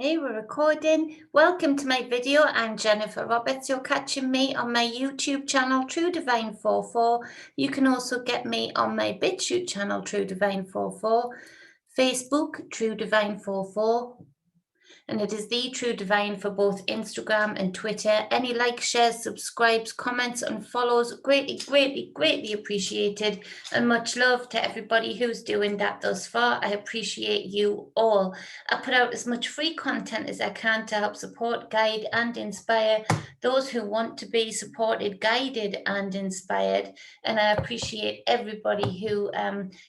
Hey, we're recording. Welcome to my video. I'm Jennifer Roberts. You're catching me on my YouTube channel, True Divine 44. You can also get me on my Bitchute channel, True Divine 44, Facebook, True Divine 44. And it is the True Divine for both Instagram and Twitter. Any likes, shares, subscribes, comments and follows, greatly appreciated. And much love to everybody who's doing that thus far. I appreciate you all. I put out as much free content as I can to help support, guide and inspire those who want to be supported, guided and inspired. And I appreciate everybody who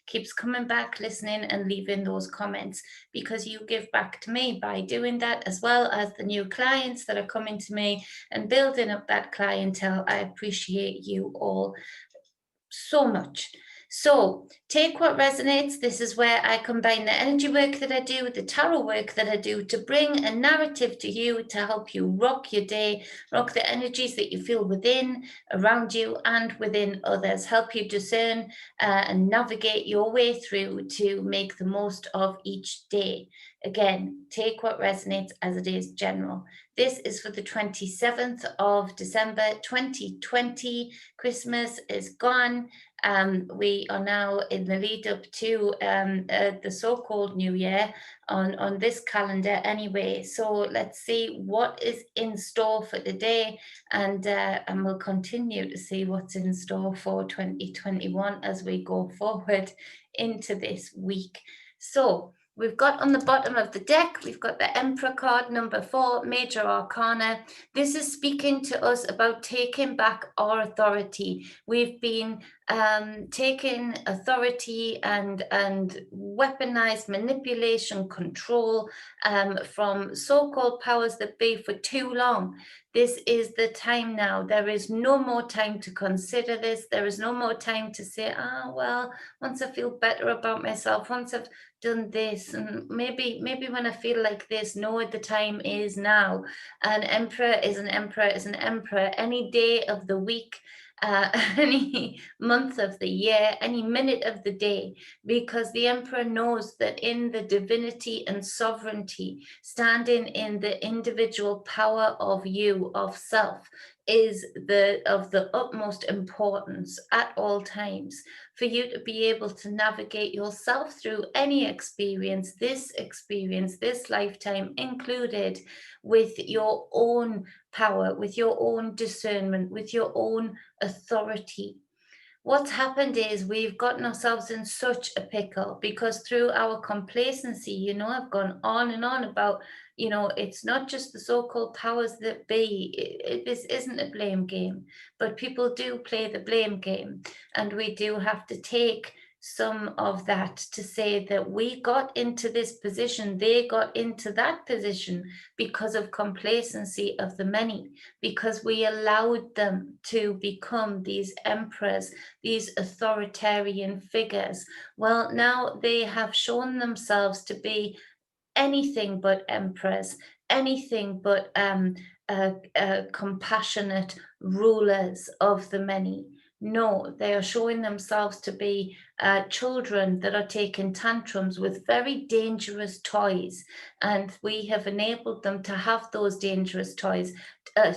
keeps coming back, listening and leaving those comments, because you give back to me by doing that, as well as the new clients that are coming to me and building up that clientele. I appreciate you all so much. So take what resonates. This is where I combine the energy work that I do, the tarot work that I do, to bring a narrative to you to help you rock your day, rock the energies that you feel within, around you and within others, help you discern and navigate your way through to make the most of each day. Again, take what resonates as it is general. This is for the 27th of December 2020. Christmas is gone. We are now in the lead up to the so-called New Year on this calendar anyway. So let's see what is in store for the day, and we'll continue to see what's in store for 2021 as we go forward into this week. So we've got on the bottom of the deck, we've got the Emperor card, number 4, Major Arcana. This is speaking to us about taking back our authority. We've been taking authority and weaponized manipulation, control from so-called powers that be for too long. This is the time now. There is no more time to consider this. There is no more time to say, well, once I feel better about myself, once I've done this, and maybe when I feel like this. No, the time is now. An emperor is an emperor is an emperor any day of the week, any month of the year, any minute of the day, because the emperor knows that in the divinity and sovereignty, standing in the individual power of you, of self, is of the utmost importance at all times, for you to be able to navigate yourself through any experience, this lifetime included, with your own power, with your own discernment, with your own authority. What's happened is we've gotten ourselves in such a pickle because through our complacency, I've gone on and on about, it's not just the so-called powers that be. This isn't a blame game, but people do play the blame game. And we do have to take some of that to say that we got into this position, they got into that position because of complacency of the many, because we allowed them to become these emperors, these authoritarian figures. Well, now they have shown themselves to be anything but emperors, anything but compassionate rulers of the many. No, they are showing themselves to be children that are taking tantrums with very dangerous toys. And we have enabled them to have those dangerous toys,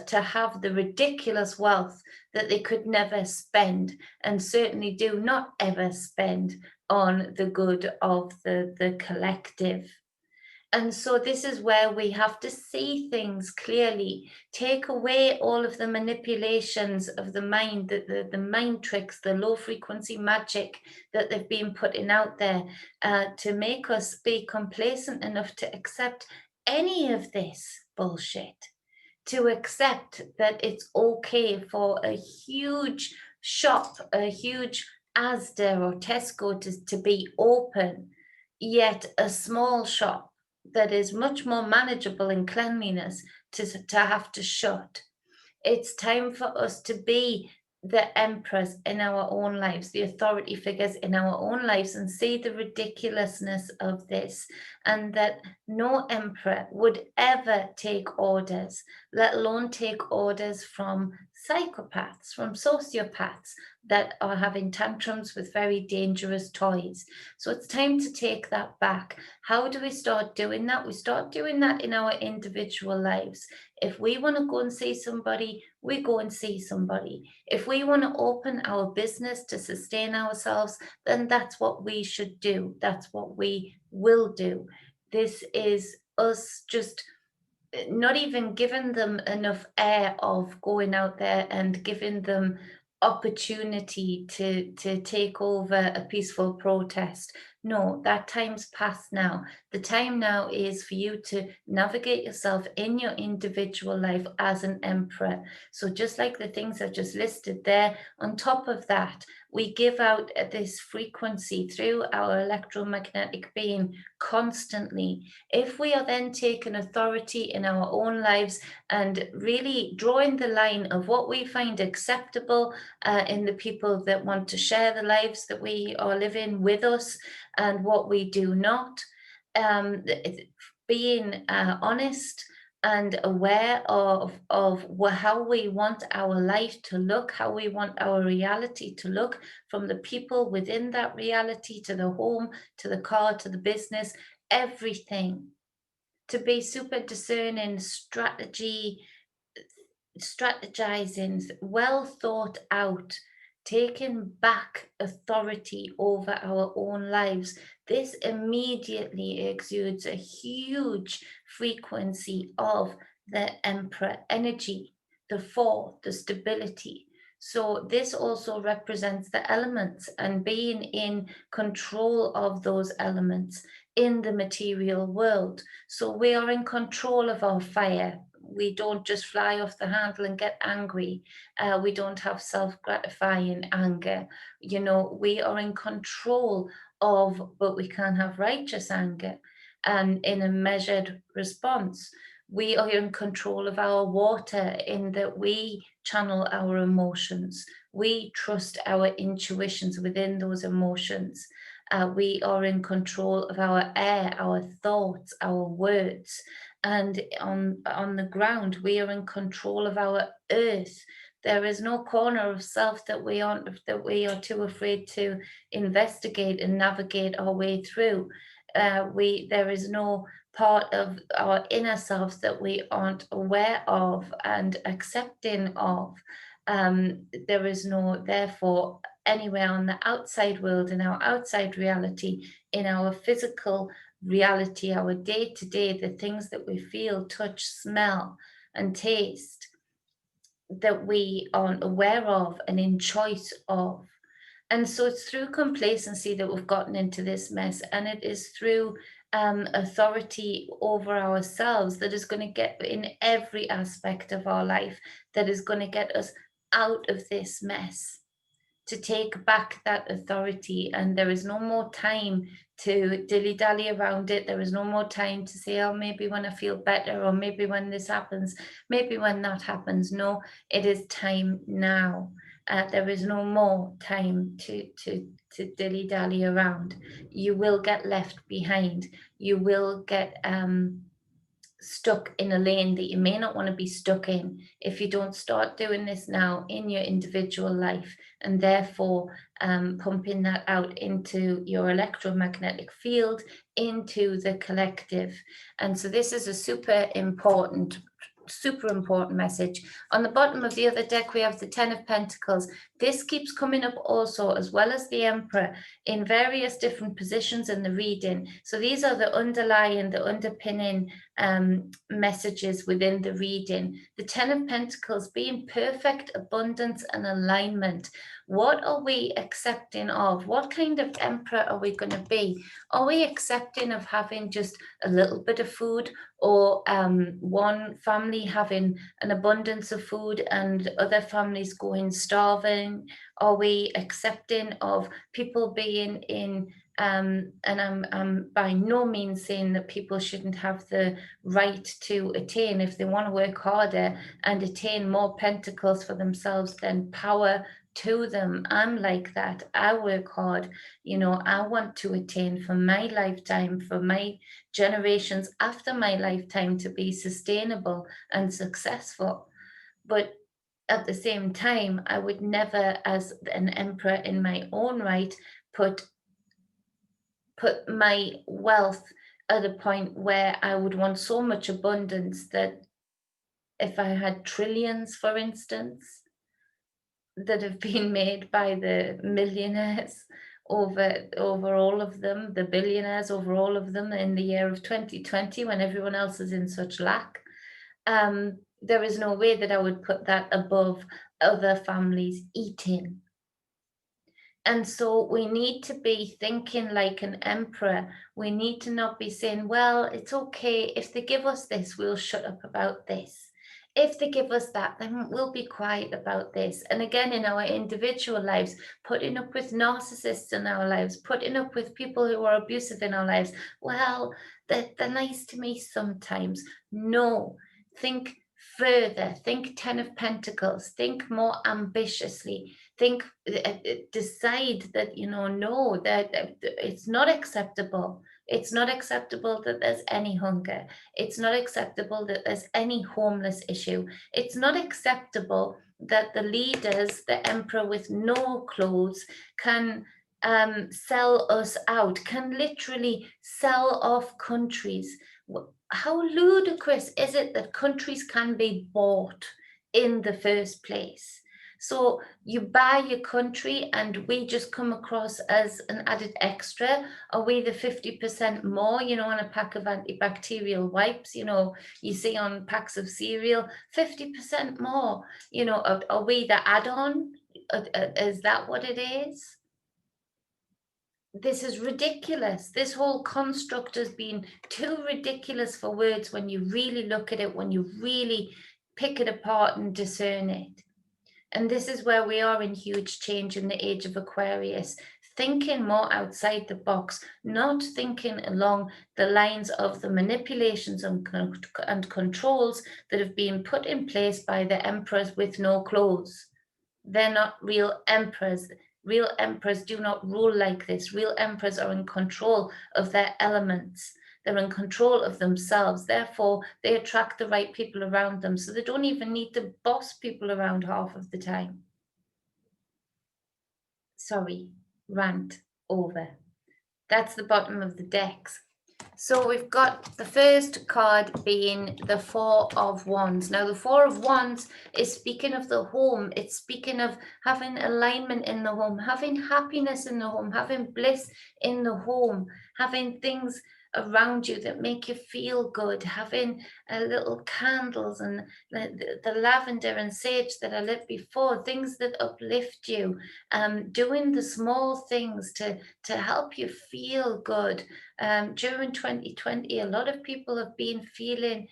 to have the ridiculous wealth that they could never spend, and certainly do not ever spend on the good of the collective. And so this is where we have to see things clearly, take away all of the manipulations of the mind, the mind tricks, the low frequency magic that they've been putting out there to make us be complacent enough to accept any of this bullshit, to accept that it's okay for a huge shop, a huge Asda or Tesco to be open, yet a small shop that is much more manageable in cleanliness to have to shut. It's time for us to be the emperors in our own lives, the authority figures in our own lives, and see the ridiculousness of this, and that no emperor would ever take orders, let alone take orders from psychopaths, from sociopaths that are having tantrums with very dangerous toys. So it's time to take that back. How do we start doing that? We start doing that in our individual lives. If we want to go and see somebody, we go and see somebody. If we want to open our business to sustain ourselves, then that's what we should do. That's what we will do. This is us just not even giving them enough air of going out there and giving them opportunity to take over a peaceful protest. No, that time's past now. The time now is for you to navigate yourself in your individual life as an emperor. So just like the things I've just listed there, on top of that, we give out this frequency through our electromagnetic being constantly. If we are then taking authority in our own lives and really drawing the line of what we find acceptable in the people that want to share the lives that we are living with us and what we do not, being honest and aware of how we want our life to look, how we want our reality to look, from the people within that reality to the home, to the car, to the business, everything. To be super discerning, strategizing, well thought out, taking back authority over our own lives. This immediately exudes a huge frequency of the Emperor energy, the four, the stability. So this also represents the elements and being in control of those elements in the material world. So we are in control of our fire. We don't just fly off the handle and get angry. We don't have self-gratifying anger. You know, we are in control of, but we can have righteous anger and in a measured response. We are in control of our water in that we channel our emotions. We trust our intuitions within those emotions. We are in control of our air, our thoughts, our words. And on the ground, we are in control of our earth. There is no corner of self that we are too afraid to investigate and navigate our way through. There is no part of our inner self that we aren't aware of and accepting of. There is no, therefore, anywhere on the outside world, in our outside reality, in our physical reality, our day to day, the things that we feel, touch, smell, and taste that we aren't aware of and in choice of. And so it's through complacency that we've gotten into this mess, and it is through authority over ourselves that is going to get in every aspect of our life, that is going to get us out of this mess, to take back that authority. And there is no more time to dilly-dally around it. There is no more time to say, oh, maybe when I feel better, or maybe when this happens, maybe when that happens. No, it is time now. There is no more time to dilly-dally around. You will get left behind. You will get stuck in a lane that you may not want to be stuck in if you don't start doing this now in your individual life, and therefore pumping that out into your electromagnetic field, into the collective. And so this is a super important message. On the bottom of the other deck, we have the Ten of Pentacles. This keeps coming up also, as well as the Emperor, in various different positions in the reading. So these are the underpinning messages within the reading. The Ten of Pentacles being perfect abundance and alignment. What are we accepting of? What kind of emperor are we going to be? Are we accepting of having just a little bit of food, or one family having an abundance of food and other families going starving? Are we accepting of people being in and I'm by no means saying that people shouldn't have the right to attain, if they want to work harder and attain more pentacles for themselves, then power to them. I'm like that. I work hard. You know, I want to attain for my lifetime, for my generations after my lifetime, to be sustainable and successful. But at the same time, I would never, as an emperor in my own right, put my wealth at a point where I would want so much abundance that if I had trillions, for instance, that have been made by the millionaires over all of them, the billionaires over all of them in the year of 2020 when everyone else is in such lack. There is no way that I would put that above other families eating. And so we need to be thinking like an emperor. We need to not be saying, well, it's okay. If they give us this, we'll shut up about this. If they give us that, then we'll be quiet about this. And again, in our individual lives, putting up with narcissists in our lives, putting up with people who are abusive in our lives. Well, they're nice to me sometimes. No, think further. Think 10 of Pentacles. Think more ambitiously. Think, decide that, no, that it's not acceptable. It's not acceptable that there's any hunger. It's not acceptable that there's any homeless issue. It's not acceptable that the leaders, the emperor with no clothes, can sell us out, can literally sell off countries. How ludicrous is it that countries can be bought in the first place? So you buy your country and we just come across as an added extra. Are we the 50% more, on a pack of antibacterial wipes, you see on packs of cereal, 50% more, are we the add-on? Is that what it is? This is ridiculous. This whole construct has been too ridiculous for words when you really look at it, when you really pick it apart and discern it. And this is where we are in huge change in the age of Aquarius, thinking more outside the box, not thinking along the lines of the manipulations and controls that have been put in place by the emperors with no clothes. They're not real emperors. Real emperors do not rule like this. Real emperors are in control of their elements. They're in control of themselves. Therefore, they attract the right people around them. So they don't even need to boss people around half of the time. Sorry, rant over. That's the bottom of the decks. So we've got the first card being the Four of Wands. Now, the Four of Wands is speaking of the home. It's speaking of having alignment in the home, having happiness in the home, having bliss in the home, having things around you that make you feel good, having little candles and the lavender and sage that I lit before, things that uplift you, doing the small things to help you feel good. During 2020, a lot of people have been feeling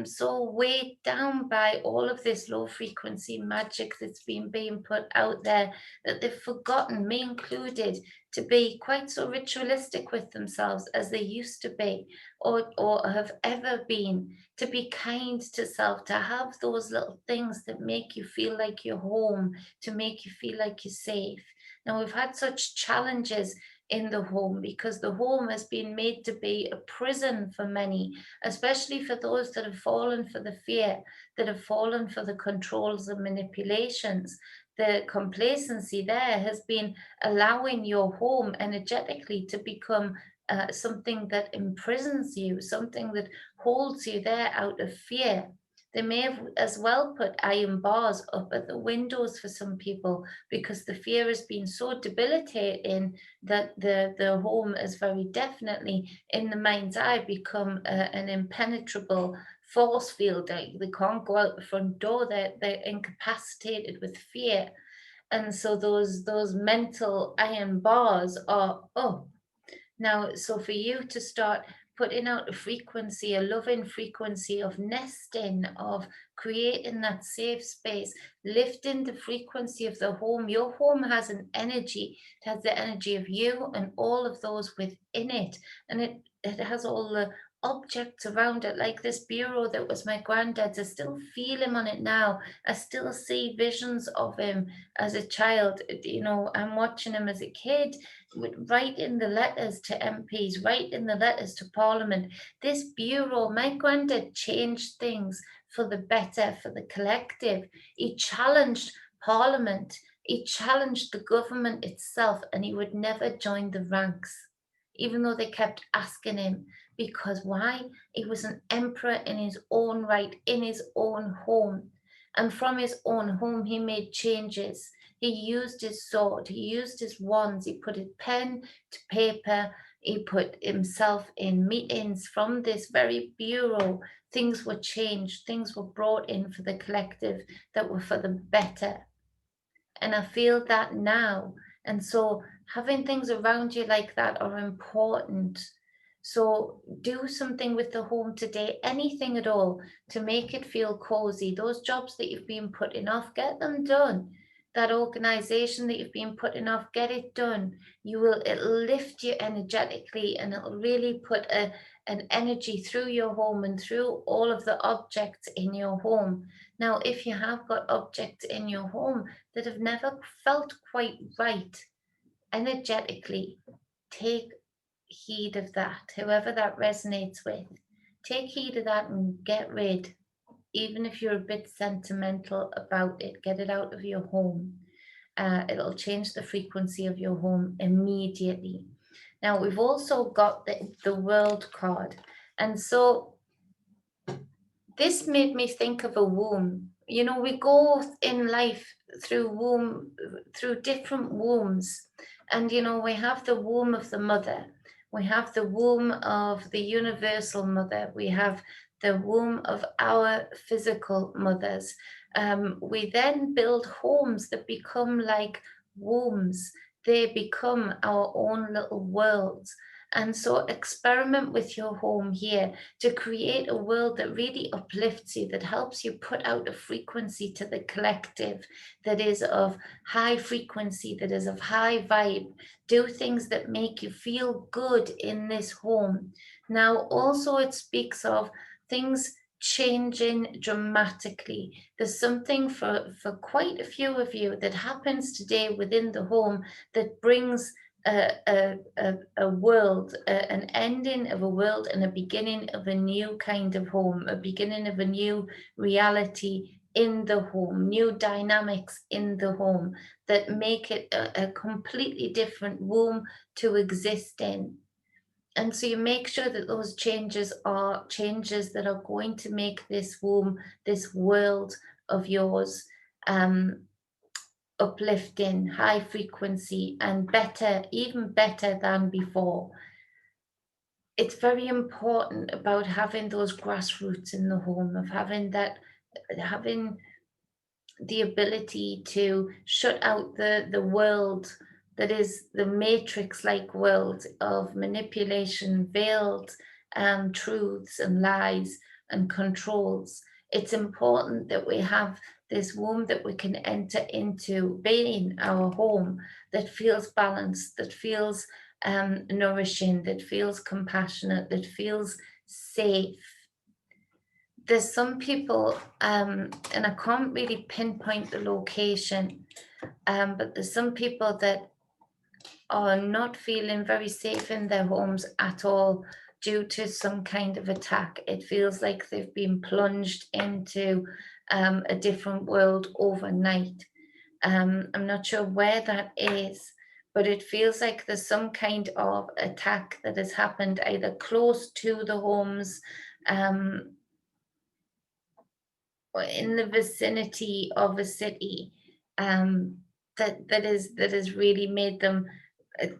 so weighed down by all of this low frequency magic that's been being put out there that they've forgotten, me included, to be quite so ritualistic with themselves as they used to be or have ever been, to be kind to self, to have those little things that make you feel like you're home, to make you feel like you're safe. Now, we've had such challenges in the home because the home has been made to be a prison for many, especially for those that have fallen for the fear, that have fallen for the controls and manipulations. The complacency there has been allowing your home energetically to become something that imprisons you, something that holds you there out of fear. They may have as well put iron bars up at the windows for some people because the fear has been so debilitating that the home is very definitely, in the mind's eye, become an impenetrable force field. They can't go out the front door. They're incapacitated with fear. And so those mental iron bars are up. Now, so for you to start putting out a frequency, a loving frequency of nesting, of creating that safe space, lifting the frequency of the home. Your home has an energy. It has the energy of you and all of those within it. And it has all the objects around it, like this bureau that was my granddad's. I still feel him on it now. I still see visions of him as a child. I'm watching him as a kid, writing the letters to MPs, writing the letters to Parliament. This bureau, my granddad changed things for the better, for the collective. He challenged Parliament, he challenged the government itself, and he would never join the ranks, even though they kept asking him. Because why? He was an emperor in his own right, in his own home. And from his own home, he made changes. He used his sword, he used his wands, he put his pen to paper, he put himself in meetings from this very bureau. Things were changed, things were brought in for the collective that were for the better. And I feel that now. And so having things around you like that are important. So do something with the home today, anything at all, to make it feel cozy. Those jobs that you've been putting off, get them done. That organization that you've been putting off, get it done. It'll lift you energetically, and it'll really put an energy through your home and through all of the objects in your home. Now, if you have got objects in your home that have never felt quite right energetically, take heed of that. Whoever that resonates with, take heed of that and get rid. Even if you're a bit sentimental about it, get it out of your home. It'll change the frequency of your home immediately. Now, we've also got the world card. And so this made me think of a womb. You know, we go in life through different wombs. And, you know, we have the womb of the mother. We have the womb of the universal mother. We have the womb of our physical mothers. We then build homes that become like wombs. They become our own little worlds. And so experiment with your home here to create a world that really uplifts you, that helps you put out a frequency to the collective that is of high frequency, that is of high vibe. Do things that make you feel good in this home. Now, also it speaks of things changing dramatically. There's something for quite a few of you that happens today within the home that brings a world, an ending of a world and a beginning of a new kind of home, a beginning of a new reality in the home, new dynamics in the home that make it a completely different womb to exist in. And so you make sure that those changes are changes that are going to make this womb, this world of yours, uplifting, high frequency, and better, even better than before. It's very important about having those grassroots in the home, of having the ability to shut out the world that is the matrix-like world of manipulation, veiled truths and lies and controls. It's important that we have this womb that we can enter into, being our home, that feels balanced, that feels nourishing, that feels compassionate, that feels safe. There's some people, and I can't really pinpoint the location, but there's some people that are not feeling very safe in their homes at all due to some kind of attack. It feels like they've been plunged into a different world overnight. I'm not sure where that is, but it feels like there's some kind of attack that has happened either close to the homes, or in the vicinity of a city, that has really made them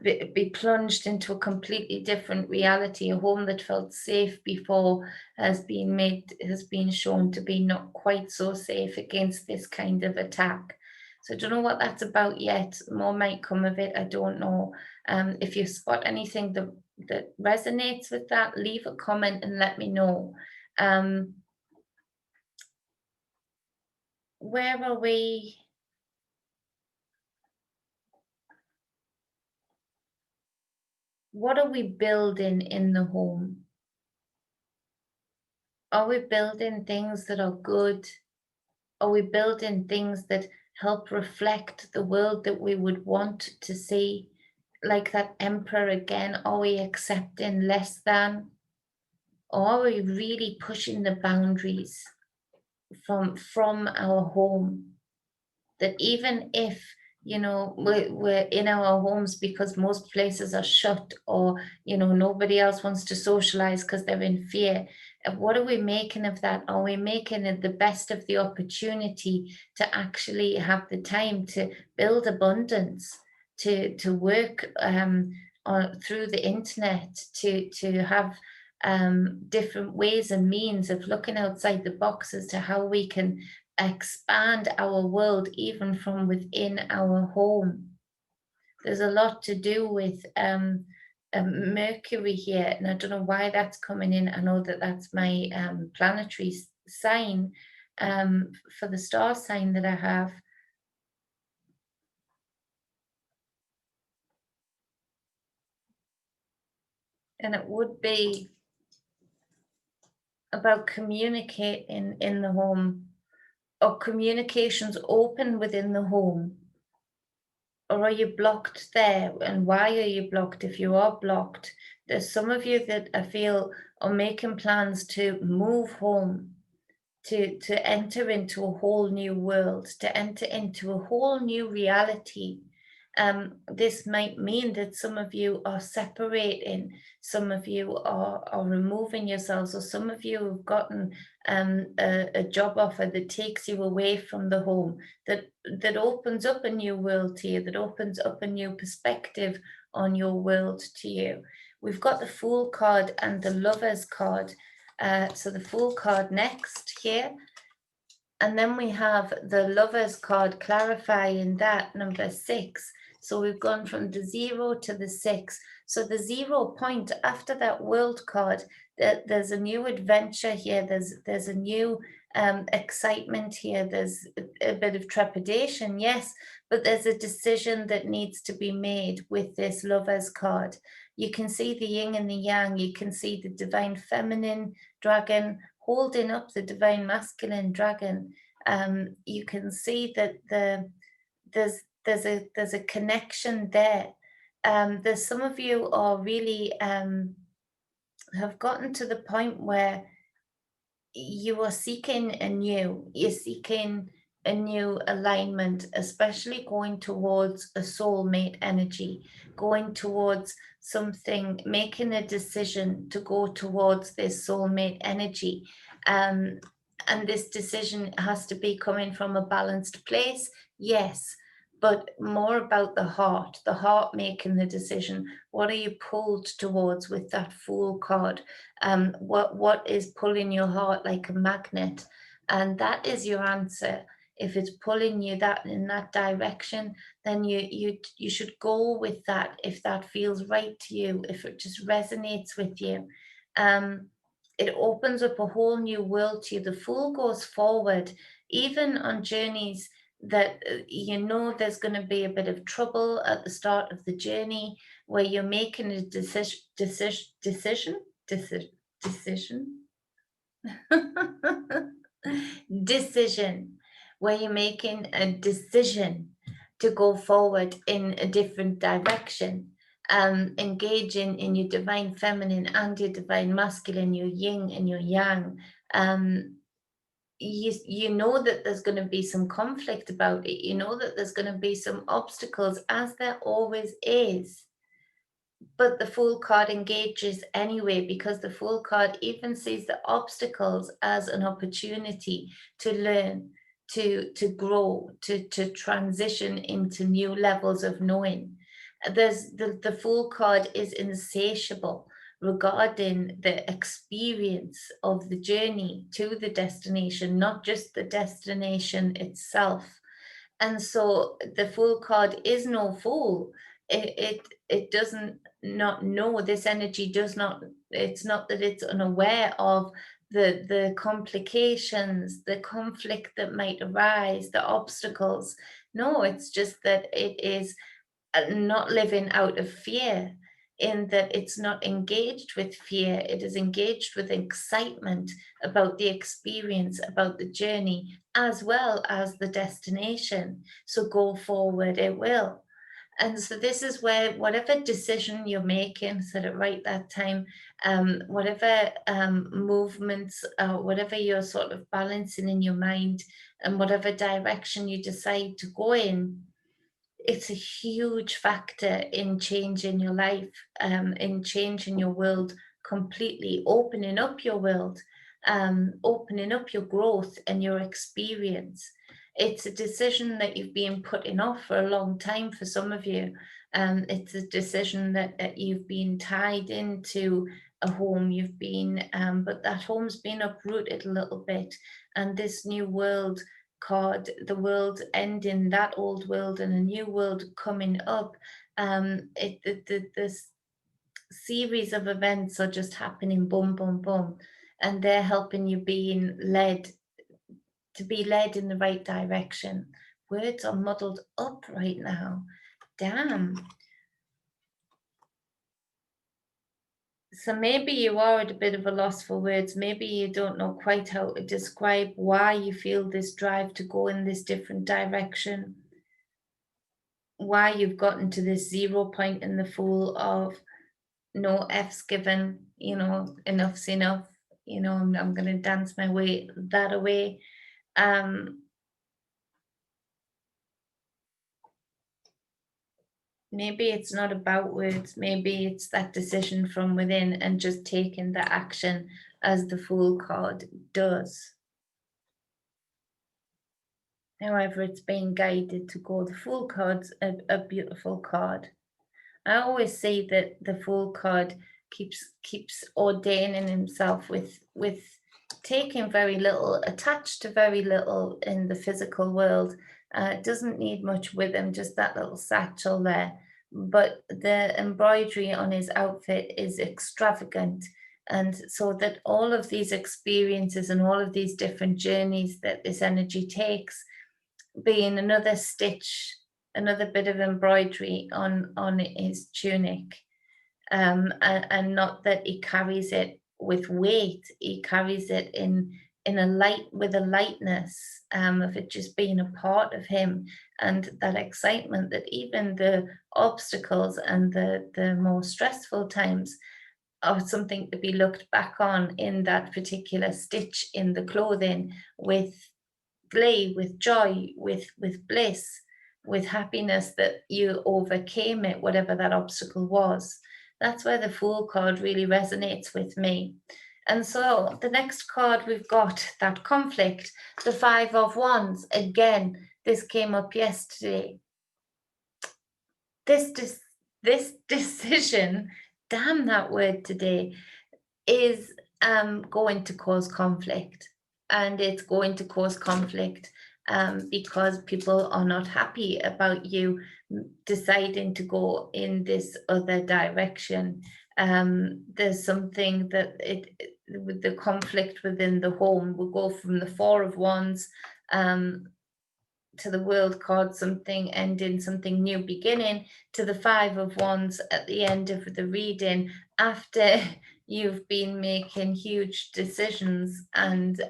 be plunged into a completely different reality. A home that felt safe before has been shown to be not quite so safe against this kind of attack. So I don't know what that's about yet. More might come of it. I don't know. If you spot anything that resonates with that, leave a comment and let me know. Where are we? What are we building in the home? Are we building things that are good? Are we building things that help reflect the world that we would want to see? Like that emperor again, are we accepting less than? Or are we really pushing the boundaries? from our home. That even if, you know, we're in our homes because most places are shut, or, you know, nobody else wants to socialize because they're in fear, what are we making of that? Are we making it the best of the opportunity to actually have the time to build abundance, to work through the internet, to have different ways and means of looking outside the box as to how we can expand our world even from within our home? There's a lot to do with Mercury here, and I don't know why that's coming in. I know that that's my planetary sign for the star sign that I have. And it would be about communicating in the home, or communications open within the home. Or are you blocked there? And why are you blocked if you are blocked? There's some of you that I feel are making plans to move home, to enter into a whole new world, to enter into a whole new reality. This might mean that some of you are separating, some of you are removing yourselves, or some of you have gotten a job offer that takes you away from the home, that opens up a new world to you, that opens up a new perspective on your world to you. We've got the Fool card and the Lovers card. So the Fool card next here. And then we have the Lovers card clarifying that, number 6. So we've gone from the 0 to the 6. So the 0 point after that World card, there's a new adventure here. There's a new excitement here. There's a bit of trepidation, yes, but there's a decision that needs to be made with this Lovers card. You can see the yin and the yang. You can see the divine feminine dragon holding up the divine masculine dragon. You can see that there's a connection there. There's some of you are really have gotten to the point where you are seeking you're seeking a new alignment, especially going towards a soulmate energy, going towards something, making a decision to go towards this soulmate energy. And this decision has to be coming from a balanced place, yes, but more about the heart making the decision. What are you pulled towards with that Fool card? What is pulling your heart like a magnet? And that is your answer. If it's pulling you that in that direction, then you should go with that. If that feels right to you, if it just resonates with you, it opens up a whole new world to you. The Fool goes forward, even on journeys that you know there's going to be a bit of trouble at the start of the journey, where you're making a decision where you're making a decision to go forward in a different direction, engaging in your divine feminine and your divine masculine, your yin and your yang. You know that there's going to be some conflict about it. You know that there's going to be some obstacles, as there always is. But the Fool card engages anyway, because the Fool card even sees the obstacles as an opportunity to learn, to grow, to transition into new levels of knowing. There's the Fool card is insatiable regarding the experience of the journey to the destination, not just the destination itself. And so the Fool card is no fool. It doesn't not know. This energy does not, it's not that it's unaware of the complications, the conflict that might arise, the obstacles. No, it's just that it is not living out of fear, in that it's not engaged with fear. It is engaged with excitement about the experience, about the journey, as well as the destination. So go forward it will. And so this is where whatever decision you're making, set it right that time, whatever movements, whatever you're sort of balancing in your mind, and whatever direction you decide to go in, it's a huge factor in changing your life, in changing your world completely, opening up your world, opening up your growth and your experience. It's a decision that you've been putting off for a long time for some of you. It's a decision that you've been tied into a home, but that home's been uprooted a little bit, and this new world called the world ending, that old world and a new world coming up. This series of events are just happening, boom, boom, boom, and they're helping you be led in the right direction. Words are muddled up right now. Damn. So maybe you are at a bit of a loss for words. Maybe you don't know quite how to describe why you feel this drive to go in this different direction, why you've gotten to this 0 point in the Fool of no F's given, enough's enough, I'm going to dance my way that away. Maybe it's not about words, maybe it's that decision from within and just taking the action as the Fool card does. However, it's being guided to go. The Fool card's a beautiful card. I always say that the Fool card keeps ordaining himself with taking very little, attached to very little in the physical world. Doesn't need much with him, just that little satchel there. But the embroidery on his outfit is extravagant. And so that all of these experiences and all of these different journeys that this energy takes, being another stitch, another bit of embroidery on his tunic, and not that he carries it with weight. He carries it in a light, with a lightness, of it just being a part of him, and that excitement that even the obstacles and the more stressful times are something to be looked back on in that particular stitch in the clothing, with glee, with joy, with bliss, with happiness that you overcame it, whatever that obstacle was. That's where the Fool card really resonates with me. And so the next card we've got, that conflict, the Five of Wands. Again, this came up yesterday. This decision, damn that word today, is going to cause conflict. And it's going to cause conflict because people are not happy about you deciding to go in this other direction. There's something that with the conflict within the home will go from the Four of Wands to the World card, something ending, something new beginning, to the Five of Wands at the end of the reading, after you've been making huge decisions and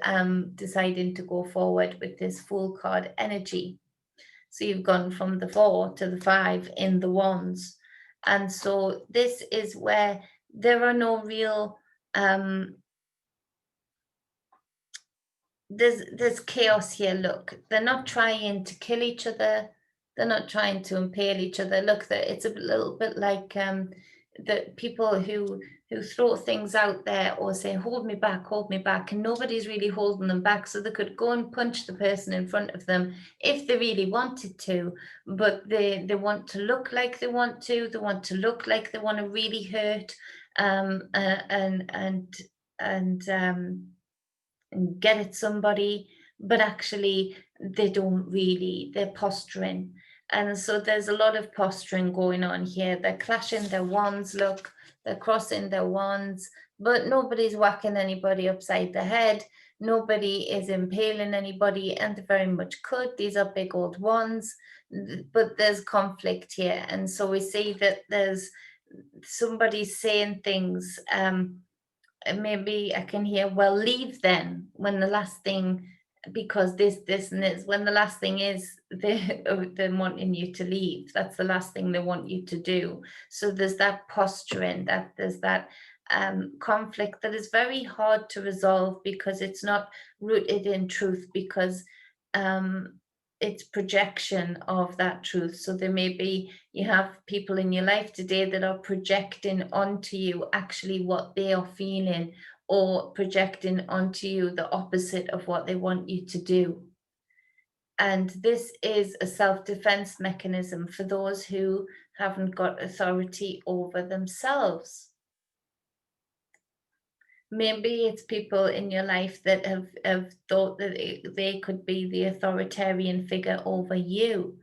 deciding to go forward with this Fool card energy. So you've gone from the Four to the Five in the Wands. And so this is where there are no real there's chaos here. Look, they're not trying to kill each other, they're not trying to impale each other. Look, it's a little bit like the people who throw things out there or say hold me back, and nobody's really holding them back, so they could go and punch the person in front of them if they really wanted to, but they want to look like they want to, look like they want to really hurt, and get at somebody, but actually they don't really, they're posturing. And so there's a lot of posturing going on here. They're clashing their wands, look, they're crossing their wands, but nobody's whacking anybody upside the head. Nobody is impaling anybody, and they very much could. These are big old wands, but there's conflict here. And so we see that there's somebody saying things, maybe I can hear, well, leave then, when the last thing because this, and this, when the last thing is they're wanting you to leave. That's the last thing they want you to do. So there's that posturing, that there's that conflict that is very hard to resolve because it's not rooted in truth, because it's projection of that truth. So there may be, you have people in your life today that are projecting onto you actually what they are feeling, or projecting onto you the opposite of what they want you to do. And this is a self-defense mechanism for those who haven't got authority over themselves. Maybe it's people in your life that have thought that they could be the authoritarian figure over you,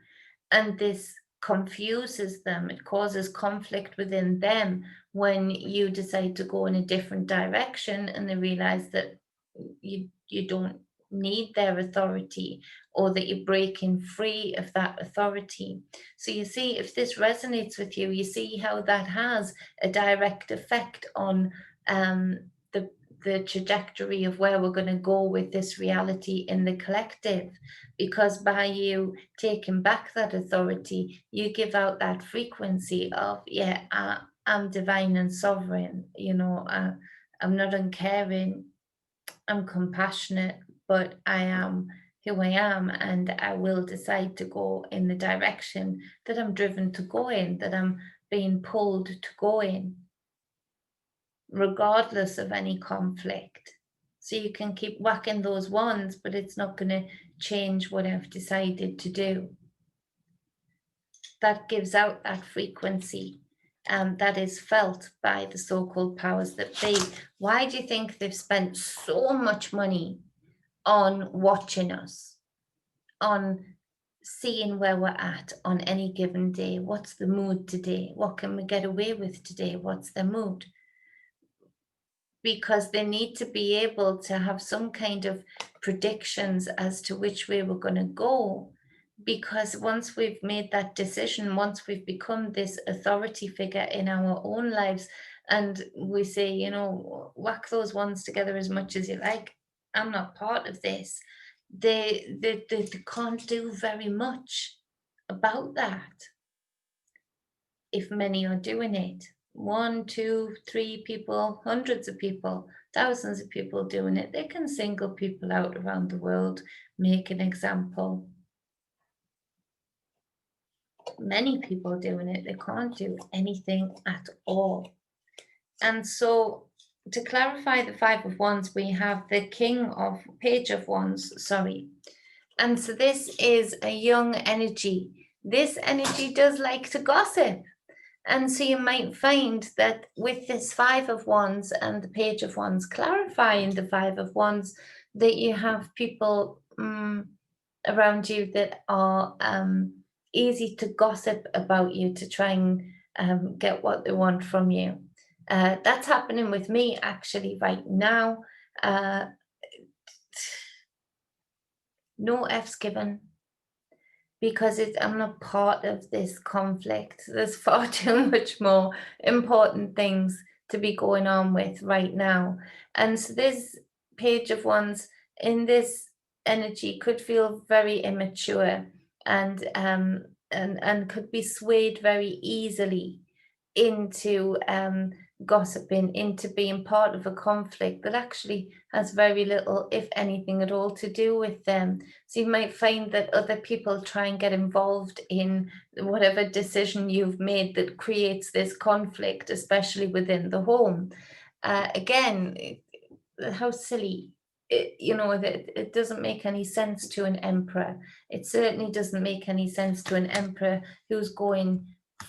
and this confuses them. It causes conflict within them when you decide to go in a different direction, and they realize that you don't need their authority, or that you're breaking free of that authority. So you see, if this resonates with you, you see how that has a direct effect on the trajectory of where we're going to go with this reality in the collective. Because by you taking back that authority, you give out that frequency of, yeah, I'm divine and sovereign, I'm not uncaring, I'm compassionate, but I am who I am, and I will decide to go in the direction that I'm driven to go in, that I'm being pulled to go in, regardless of any conflict. So you can keep whacking those ones, but it's not going to change what I've decided to do. That gives out that frequency, that is felt by the so-called powers that be. Why do you think they've spent so much money on watching us, on seeing where we're at on any given day? What's the mood today? What can we get away with today? What's the mood? Because they need to be able to have some kind of predictions as to which way we're going to go. Because once we've made that decision, once we've become this authority figure in our own lives, and we say, whack those ones together as much as you like, I'm not part of this, they can't do very much about that. If many are doing it, 1, 2, 3 people, hundreds of people, thousands of people doing it, they can single people out around the world, make an example. Many people doing it, they can't do anything at all. And so, to clarify the Five of Wands, we have the Page of Wands, sorry. And so this is a young energy. This energy does like to gossip. And so you might find that with this Five of Wands and the Page of Wands clarifying the Five of Wands, that you have people around you that are easy to gossip about you, to try and get what they want from you. That's happening with me actually right now. No F's given, because I'm not part of this conflict. There's far too much more important things to be going on with right now. And so this Page of Wands in this energy could feel very immature, and could be swayed very easily into gossiping, into being part of a conflict that actually has very little, if anything at all, to do with them. So you might find that other people try and get involved in whatever decision you've made that creates this conflict, especially within the home. Again, how silly. It doesn't make any sense to an emperor. It certainly doesn't make any sense to an emperor who's going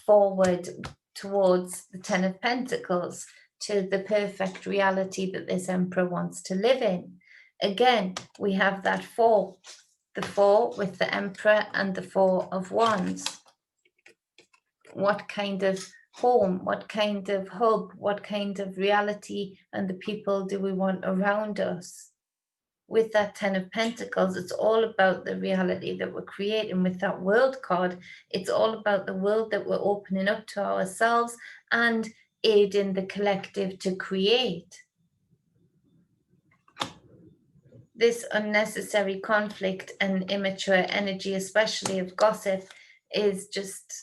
forward towards the Ten of Pentacles, to the perfect reality that this emperor wants to live in. Again, we have that Four, the Four with the Emperor and the Four of Wands. What kind of home, what kind of hub, what kind of reality and the people do we want around us? With that Ten of Pentacles, it's all about the reality that we're creating. With that World card, it's all about the world that we're opening up to ourselves and aiding the collective to create. this unnecessary conflict and immature energy, especially of gossip, is just,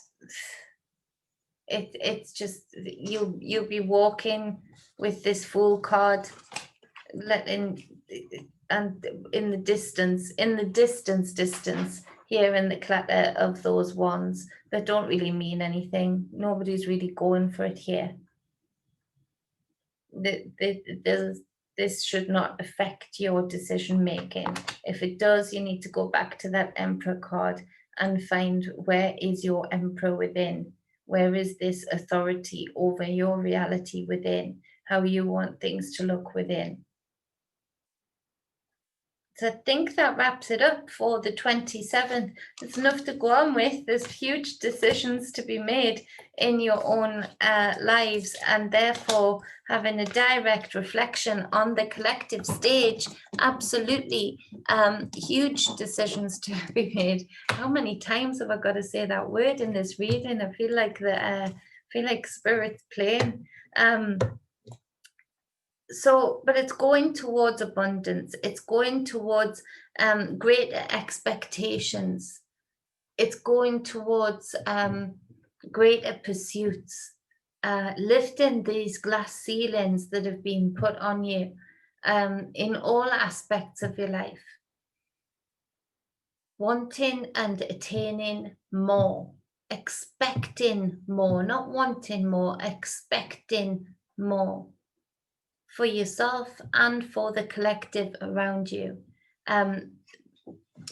it's just, you'll be walking with this Fool card, letting, and in the distance hearing the clatter of those wands that don't really mean anything. Nobody's really going for it here. This should not affect your decision making. If it does, you need to go back to that Emperor card and find, where is your Emperor within? Where is this authority over your reality within? How you want things to look within? So I think that wraps it up for the 27th. It's enough to go on with. There's huge decisions to be made in your own lives, and therefore having a direct reflection on the collective stage, absolutely huge decisions to be made. How many times have I got to say that word in this reading? I feel like Spirit's playing. So, but it's going towards abundance. It's going towards greater expectations. It's going towards greater pursuits, lifting these glass ceilings that have been put on you in all aspects of your life. Wanting and attaining more, expecting more, not wanting more, expecting more. For yourself and for the collective around you.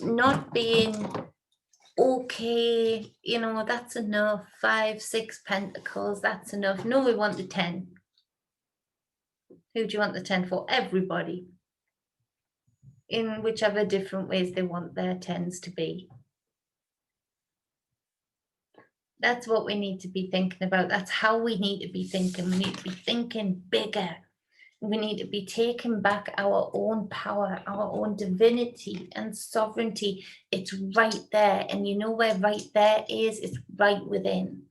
Not being okay, that's enough. 5, 6 pentacles, that's enough. No, we want the 10. Who do you want the 10 for? Everybody. In whichever different ways they want their 10s to be. That's what we need to be thinking about. That's how we need to be thinking. We need to be thinking bigger. We need to be taking back our own power, our own divinity and sovereignty. It's right there. And you know where right there is? It's right within.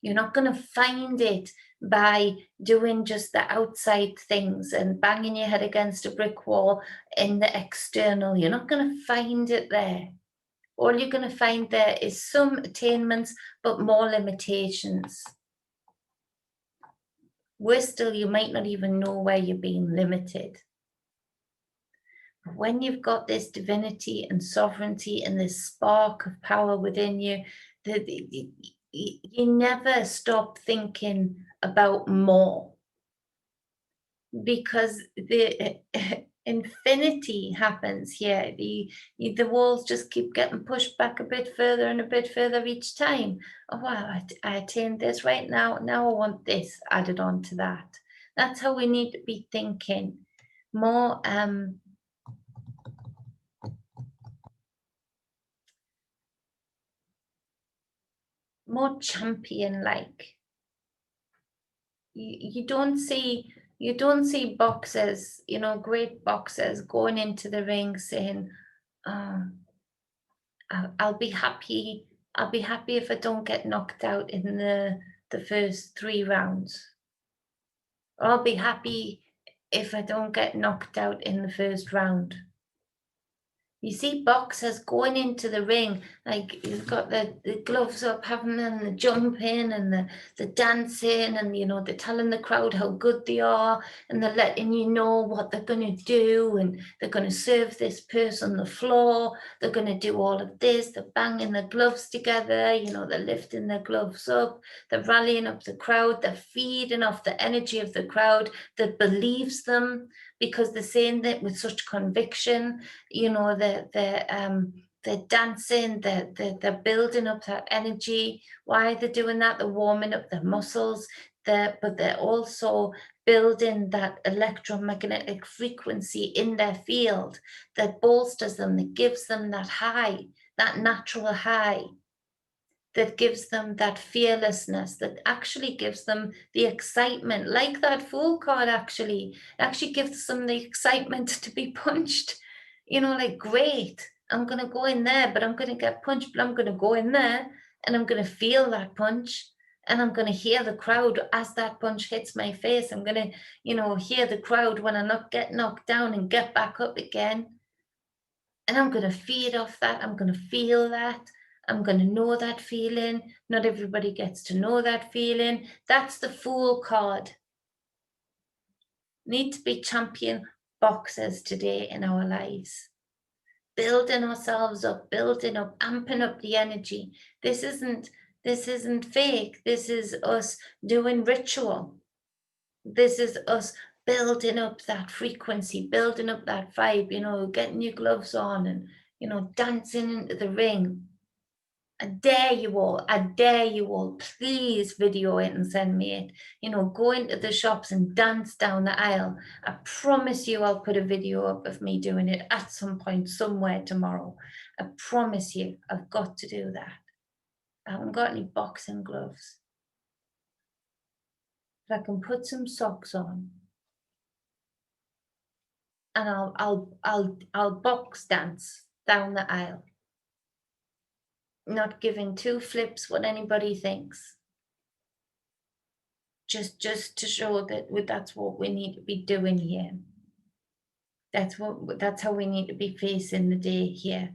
You're not going to find it by doing just the outside things and banging your head against a brick wall in the external. You're not going to find it there. All you're going to find there is some attainments, but more limitations. Worse still, you might not even know where you're being limited. But when you've got this divinity and sovereignty and this spark of power within you, you never stop thinking about more, because the infinity happens here. The walls just keep getting pushed back a bit further and a bit further each time. Oh wow, I attained this right now. Now I want this added on to that. That's how we need to be thinking. More more champion-like. You don't see boxers, great boxers going into the ring saying, I'll be happy if I don't get knocked out in the first 3 rounds. Or I'll be happy if I don't get knocked out in the first round. You see boxers going into the ring, like you've got the gloves up, having them, the jumping and the dancing, and they're telling the crowd how good they are, and they're letting you know what they're going to do, and they're going to serve this person on the floor, they're going to do all of this, they're banging their gloves together, they're lifting their gloves up, they're rallying up the crowd, they're feeding off the energy of the crowd that believes them, because they're saying that with such conviction. They're dancing, they're building up that energy. Why are they doing that? They're warming up their muscles, but they're also building that electromagnetic frequency in their field that bolsters them, that gives them that high, that natural high, that gives them that fearlessness, that actually gives them the excitement, like that Fool card actually gives them the excitement to be punched. Like, great, I'm going to go in there, but I'm going to get punched, but I'm going to go in there and I'm going to feel that punch And I'm going to hear the crowd as that punch hits my face. I'm going to, hear the crowd when I get knocked down and get back up again. And I'm going to feed off that. I'm going to feel that. I'm going to know that feeling. Not everybody gets to know that feeling. That's the Fool card. Need to be champion boxers today in our lives. Building ourselves up, building up, amping up the energy. This isn't fake. This is us doing ritual. This is us building up that frequency, building up that vibe, getting your gloves on and, dancing into the ring. I dare you all, please video it and send me it. Go into the shops and dance down the aisle. I promise you I'll put a video up of me doing it at some point, somewhere tomorrow. I promise you, I've got to do that. I haven't got any boxing gloves. But I can put some socks on. And I'll box dance down the aisle. Not giving two flips what anybody thinks. Just to show that that's what we need to be doing here. That's how we need to be facing the day here.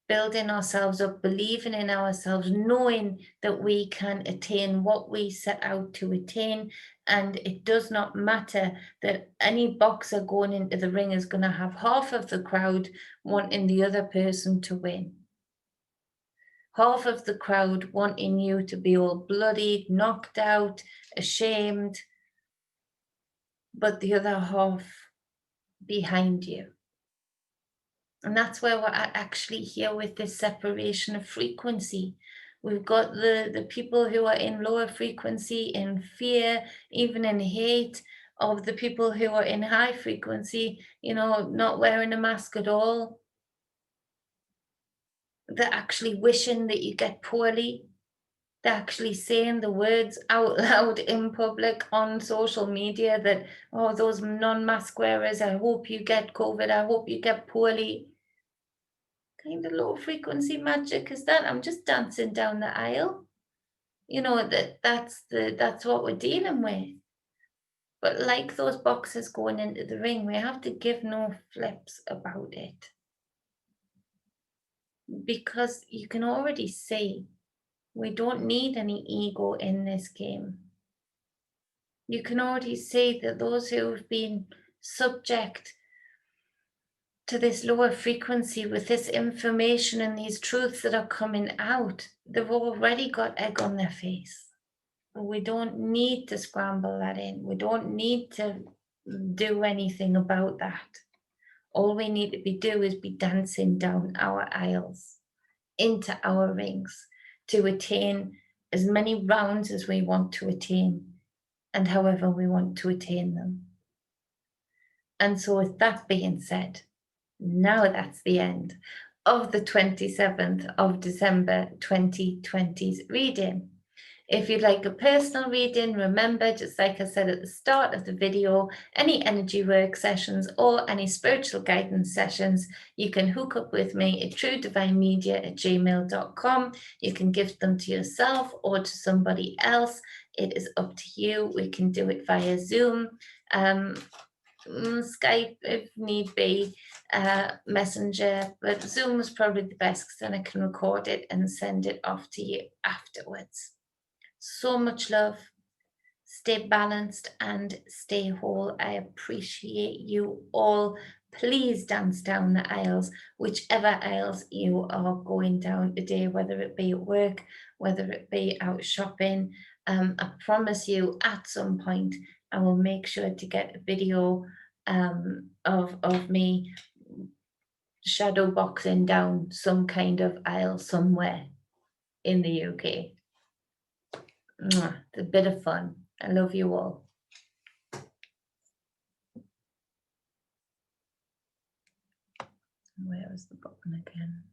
Building ourselves up, believing in ourselves, knowing that we can attain what we set out to attain. And it does not matter that any boxer going into the ring is going to have half of the crowd wanting the other person to win. Half of the crowd wanting you to be all bloodied, knocked out, ashamed, but the other half behind you. And that's where we're actually here with this separation of frequency. We've got the people who are in lower frequency, in fear, even in hate, of the people who are in high frequency, not wearing a mask at all. They're actually wishing that you get poorly. They're actually saying the words out loud in public on social media that, oh, those non-mask wearers, I hope you get COVID, I hope you get poorly. Kind of low frequency magic is that? I'm just dancing down the aisle. That's what we're dealing with. But like those boxers going into the ring, we have to give no flips about it. Because you can already see we don't need any ego in this game. You can already see that those who've been subject to this lower frequency with this information and these truths that are coming out, they've already got egg on their face. We don't need to scramble that in. We don't need to do anything about that. All we need to do is be dancing down our aisles, into our rings, to attain as many rounds as we want to attain and however we want to attain them. And so with that being said, now that's the end of the 27th of December 2020's reading. If you'd like a personal reading, remember, just like I said at the start of the video, any energy work sessions or any spiritual guidance sessions, you can hook up with me at truedivinemedia@gmail.com. You can give them to yourself or to somebody else. It is up to you. We can do it via Zoom, Skype if need be, Messenger, but Zoom is probably the best because then I can record it and send it off to you afterwards. So much love. Stay balanced and stay whole. I appreciate you all. Please dance down the aisles, whichever aisles you are going down today, whether it be at work, whether it be out shopping. I promise you at some point I will make sure to get a video of me shadow boxing down some kind of aisle somewhere in the UK. It's a bit of fun. I love you all. Where is the button again?